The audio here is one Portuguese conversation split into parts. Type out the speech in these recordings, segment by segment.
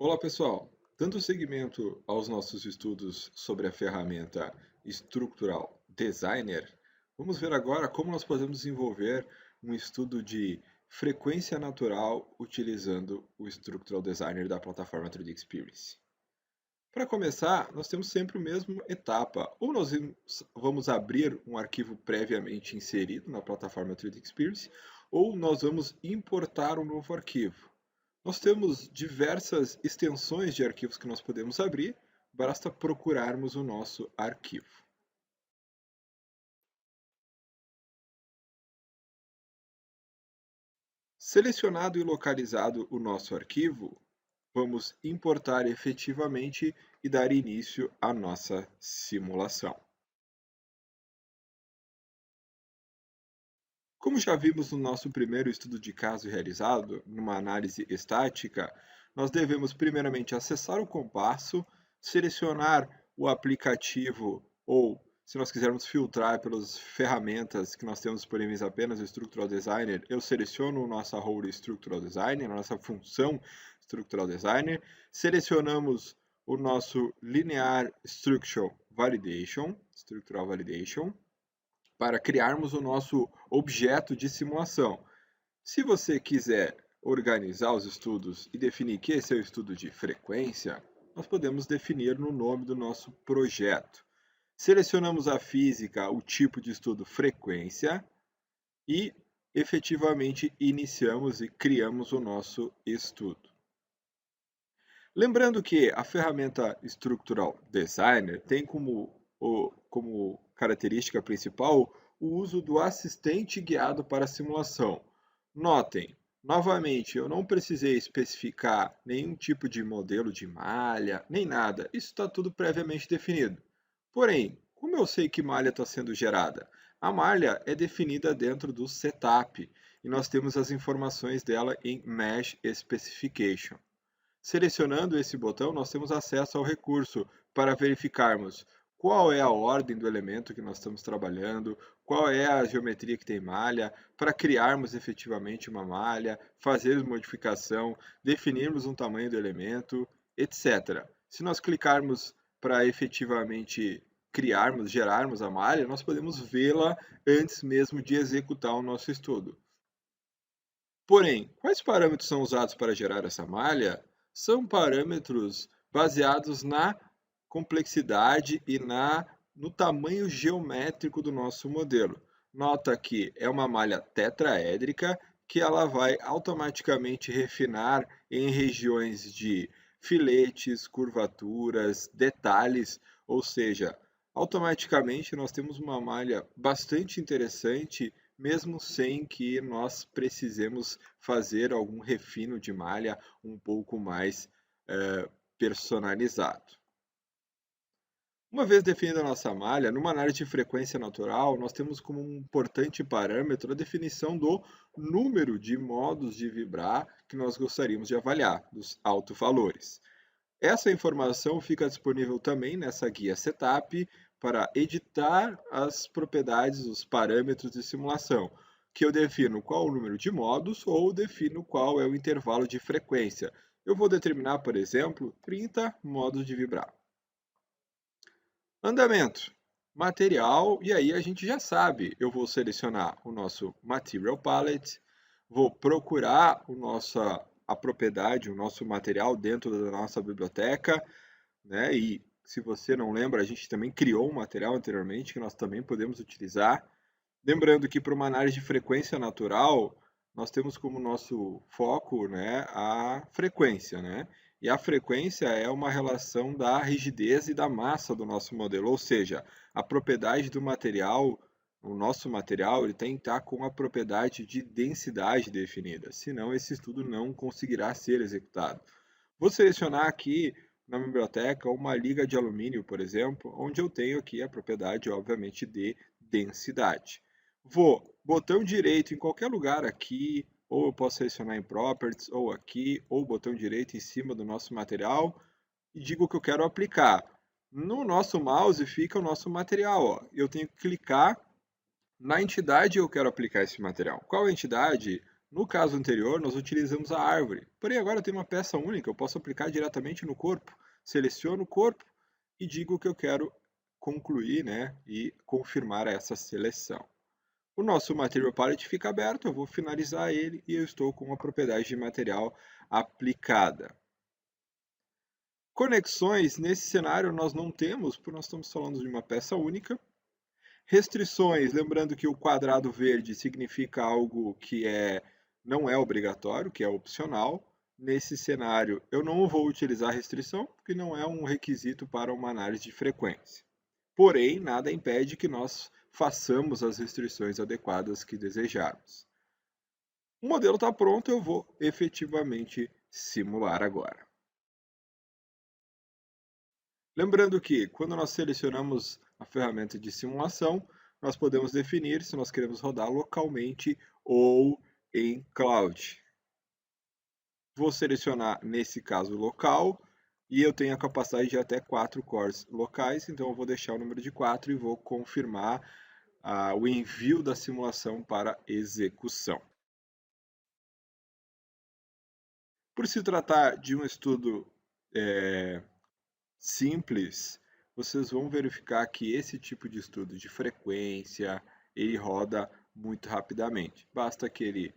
Olá pessoal, dando seguimento aos nossos estudos sobre a ferramenta Structural Designer, vamos ver agora como nós podemos desenvolver um estudo de frequência natural utilizando o Structural Designer da plataforma 3D Experience. Para começar, nós temos sempre a mesma etapa, ou nós vamos abrir um arquivo previamente inserido na plataforma 3D Experience, ou nós vamos importar um novo arquivo. Nós temos diversas extensões de arquivos que nós podemos abrir, basta procurarmos o nosso arquivo. Selecionado e localizado o nosso arquivo, vamos importar efetivamente e dar início à nossa simulação. Como já vimos no nosso primeiro estudo de caso realizado, numa análise estática, nós devemos primeiramente acessar o compasso, selecionar o aplicativo ou, se nós quisermos filtrar pelas ferramentas que nós temos disponíveis apenas o Structural Designer, eu seleciono nossa role Structural Designer, nossa função Structural Designer, selecionamos o nosso Linear Structural Validation, para criarmos o nosso objeto de simulação. Se você quiser organizar os estudos e definir que esse é o estudo de frequência, nós podemos definir no nome do nosso projeto. Selecionamos a física, o tipo de estudo frequência e efetivamente iniciamos e criamos o nosso estudo. Lembrando que a ferramenta Structural Designer tem como característica principal o uso do assistente guiado para a simulação. Notem, novamente, eu não precisei especificar nenhum tipo de modelo de malha, nem nada. Isso está tudo previamente definido. Porém, como eu sei que malha está sendo gerada? A malha é definida dentro do setup e nós temos as informações dela em Mesh Specification. Selecionando esse botão, nós temos acesso ao recurso para verificarmos qual é a ordem do elemento que nós estamos trabalhando, qual é a geometria que tem malha, para criarmos efetivamente uma malha, fazermos modificação, definirmos um tamanho do elemento, etc. Se nós clicarmos para efetivamente gerarmos a malha, nós podemos vê-la antes mesmo de executar o nosso estudo. Porém, quais parâmetros são usados para gerar essa malha? São parâmetros baseados na complexidade e no tamanho geométrico do nosso modelo. Nota que é uma malha tetraédrica que ela vai automaticamente refinar em regiões de filetes, curvaturas, detalhes, ou seja, automaticamente nós temos uma malha bastante interessante mesmo sem que nós precisemos fazer algum refino de malha um pouco mais personalizado. Uma vez definida a nossa malha, numa análise de frequência natural, nós temos como um importante parâmetro a definição do número de modos de vibrar que nós gostaríamos de avaliar, dos alto-valores. Essa informação fica disponível também nessa guia Setup para editar as propriedades, os parâmetros de simulação, que eu defino qual o número de modos ou defino qual é o intervalo de frequência. Eu vou determinar, por exemplo, 30 modos de vibrar. Andamento, material, e aí a gente já sabe, eu vou selecionar o nosso Material Palette, vou procurar a propriedade, o nosso material dentro da nossa biblioteca, né? E se você não lembra, a gente também criou um material anteriormente que nós também podemos utilizar. Lembrando que para uma análise de frequência natural, nós temos como nosso foco, né, a frequência, né? E a frequência é uma relação da rigidez e da massa do nosso modelo, ou seja, a propriedade do material, o nosso material, ele tem que estar com a propriedade de densidade definida, senão esse estudo não conseguirá ser executado. Vou selecionar aqui na biblioteca uma liga de alumínio, por exemplo, onde eu tenho aqui a propriedade, obviamente, de densidade. Vou, botão direito em qualquer lugar aqui, ou eu posso selecionar em Properties, ou aqui, ou botão direito em cima do nosso material, e digo que eu quero aplicar. No nosso mouse fica o nosso material. Ó. Eu tenho que clicar na entidade que eu quero aplicar esse material. Qual é a entidade? No caso anterior, nós utilizamos a árvore, porém agora eu tenho uma peça única, eu posso aplicar diretamente no corpo. Seleciono o corpo e digo que eu quero concluir, né, e confirmar essa seleção. O nosso Material Palette fica aberto, eu vou finalizar ele e eu estou com a propriedade de material aplicada. Conexões, nesse cenário nós não temos, porque nós estamos falando de uma peça única. Restrições, lembrando que o quadrado verde significa algo que não é obrigatório, que é opcional. Nesse cenário, eu não vou utilizar restrição, porque não é um requisito para uma análise de frequência. Porém, nada impede que nós façamos as restrições adequadas que desejarmos. O modelo está pronto, eu vou efetivamente simular agora. Lembrando que, quando nós selecionamos a ferramenta de simulação, nós podemos definir se nós queremos rodar localmente ou em cloud. Vou selecionar, nesse caso, local, e eu tenho a capacidade de até 4 cores locais, então eu vou deixar o número de 4 e vou confirmar o envio da simulação para execução. Por se tratar de um estudo simples, vocês vão verificar que esse tipo de estudo de frequência, ele roda muito rapidamente. Basta que ele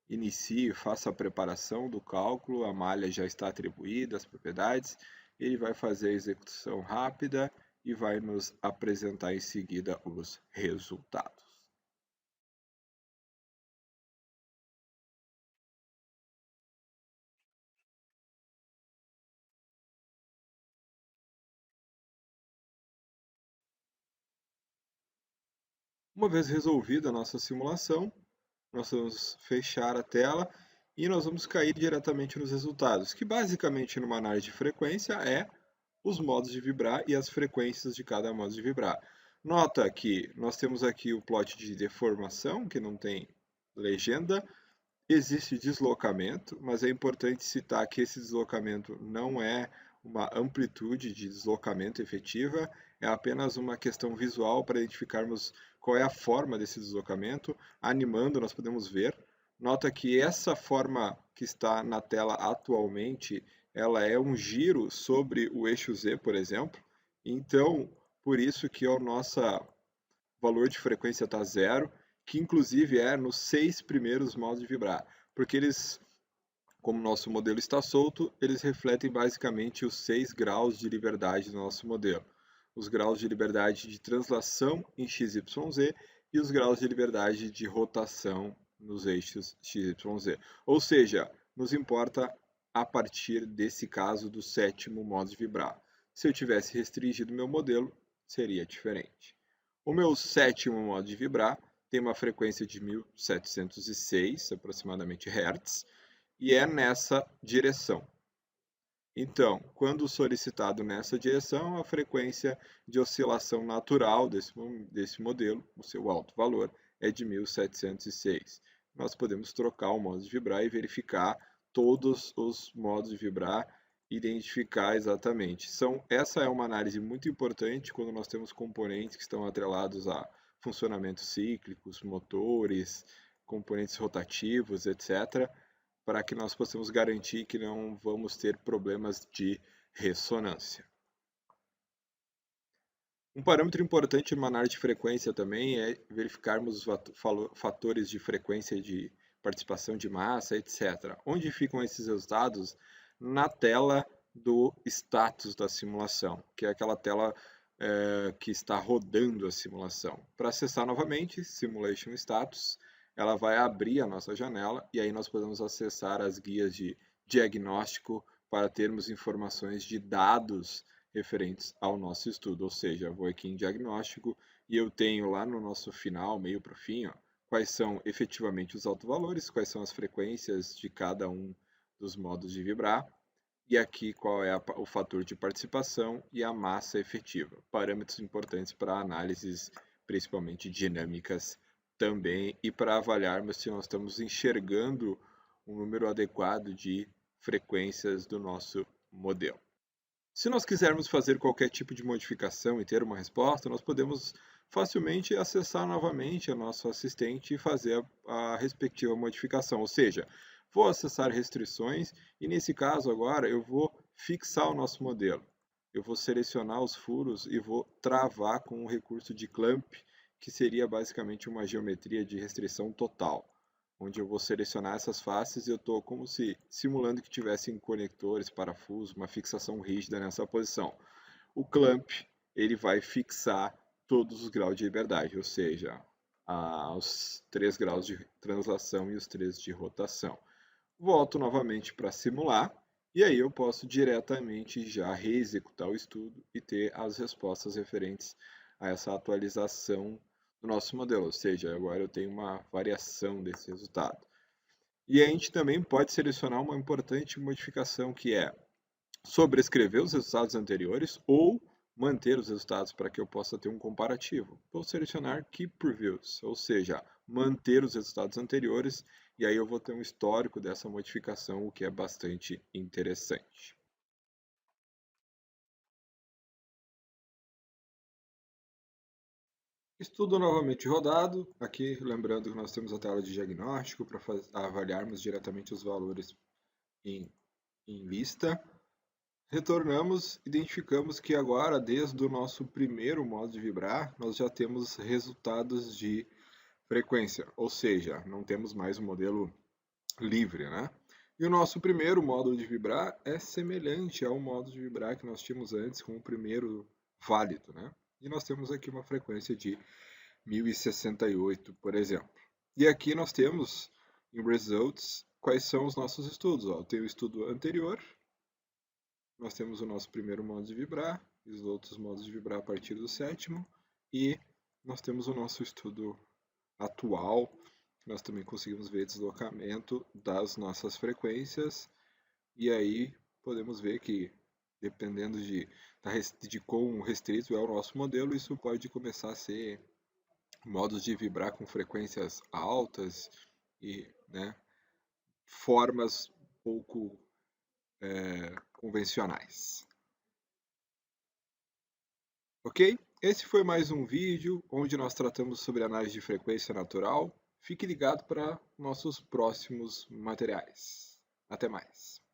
inicie, faça a preparação do cálculo, a malha já está atribuída, as propriedades, ele vai fazer a execução rápida e vai nos apresentar em seguida os resultados. Uma vez resolvida a nossa simulação, nós vamos fechar a tela e nós vamos cair diretamente nos resultados, que basicamente numa análise de frequência é os modos de vibrar e as frequências de cada modo de vibrar. Nota que nós temos aqui o plot de deformação, que não tem legenda, existe deslocamento, mas é importante citar que esse deslocamento não é uma amplitude de deslocamento efetiva, é apenas uma questão visual para identificarmos qual é a forma desse deslocamento. Animando, nós podemos ver. Nota que essa forma que está na tela atualmente, ela é um giro sobre o eixo Z, por exemplo. Então, por isso que o nosso valor de frequência está zero, que inclusive é nos 6 primeiros modos de vibrar, porque eles, como nosso modelo está solto, eles refletem basicamente os 6 graus de liberdade do nosso modelo. Os graus de liberdade de translação em XYZ e os graus de liberdade de rotação nos eixos XYZ. Ou seja, nos importa a partir desse caso do 7º modo de vibrar. Se eu tivesse restringido meu modelo, seria diferente. O meu 7º modo de vibrar tem uma frequência de 1706 aproximadamente Hz e é nessa direção. Então, quando solicitado nessa direção, a frequência de oscilação natural desse modelo, o seu alto valor, é de 1706. Nós podemos trocar o modo de vibrar e verificar todos os modos de vibrar, identificar exatamente. Essa é uma análise muito importante quando nós temos componentes que estão atrelados a funcionamentos cíclicos, motores, componentes rotativos, etc., para que nós possamos garantir que não vamos ter problemas de ressonância. Um parâmetro importante numa análise de frequência também é verificarmos os fatores de frequência de participação de massa, etc. Onde ficam esses resultados? Na tela do status da simulação, que é aquela tela que está rodando a simulação. Para acessar novamente, Simulation Status, ela vai abrir a nossa janela e aí nós podemos acessar as guias de diagnóstico para termos informações de dados referentes ao nosso estudo. Ou seja, eu vou aqui em diagnóstico e eu tenho lá no nosso final, meio para o fim, ó, quais são efetivamente os autovalores, quais são as frequências de cada um dos modos de vibrar, e aqui qual é o fator de participação e a massa efetiva. Parâmetros importantes para análises, principalmente dinâmicas também, e para avaliarmos se nós estamos enxergando um número adequado de frequências do nosso modelo. Se nós quisermos fazer qualquer tipo de modificação e ter uma resposta, nós podemos facilmente acessar novamente o nosso assistente e fazer a respectiva modificação. Ou seja, vou acessar restrições e nesse caso agora eu vou fixar o nosso modelo. Eu vou selecionar os furos e vou travar com o recurso de clamp, que seria basicamente uma geometria de restrição total, onde eu vou selecionar essas faces e eu estou como se simulando que tivessem conectores, parafusos, uma fixação rígida nessa posição. O clamp ele vai fixar todos os graus de liberdade, ou seja, os 3 graus de translação e os 3 de rotação. Volto novamente para simular e aí eu posso diretamente já reexecutar o estudo e ter as respostas referentes a essa atualização do nosso modelo, ou seja, agora eu tenho uma variação desse resultado. E a gente também pode selecionar uma importante modificação que é sobrescrever os resultados anteriores ou manter os resultados para que eu possa ter um comparativo. Vou selecionar Keep Previews, ou seja, manter os resultados anteriores, e aí eu vou ter um histórico dessa modificação, o que é bastante interessante. Estudo novamente rodado. Aqui, lembrando que nós temos a tela de diagnóstico para avaliarmos diretamente os valores em lista. Retornamos, identificamos que agora, desde o nosso primeiro modo de vibrar, nós já temos resultados de frequência, ou seja, não temos mais um modelo livre, né? E o nosso primeiro modo de vibrar é semelhante ao modo de vibrar que nós tínhamos antes com o primeiro válido, né? E nós temos aqui uma frequência de 1068, por exemplo. E aqui nós temos em Results quais são os nossos estudos. Ó, tem o estudo anterior, nós temos o nosso primeiro modo de vibrar, e os outros modos de vibrar a partir do sétimo, e nós temos o nosso estudo atual, que nós também conseguimos ver deslocamento das nossas frequências, e aí podemos ver que, dependendo de quão restrito é o nosso modelo, isso pode começar a ser modos de vibrar com frequências altas e, né, formas pouco convencionais. Ok? Esse foi mais um vídeo onde nós tratamos sobre análise de frequência natural. Fique ligado para nossos próximos materiais. Até mais!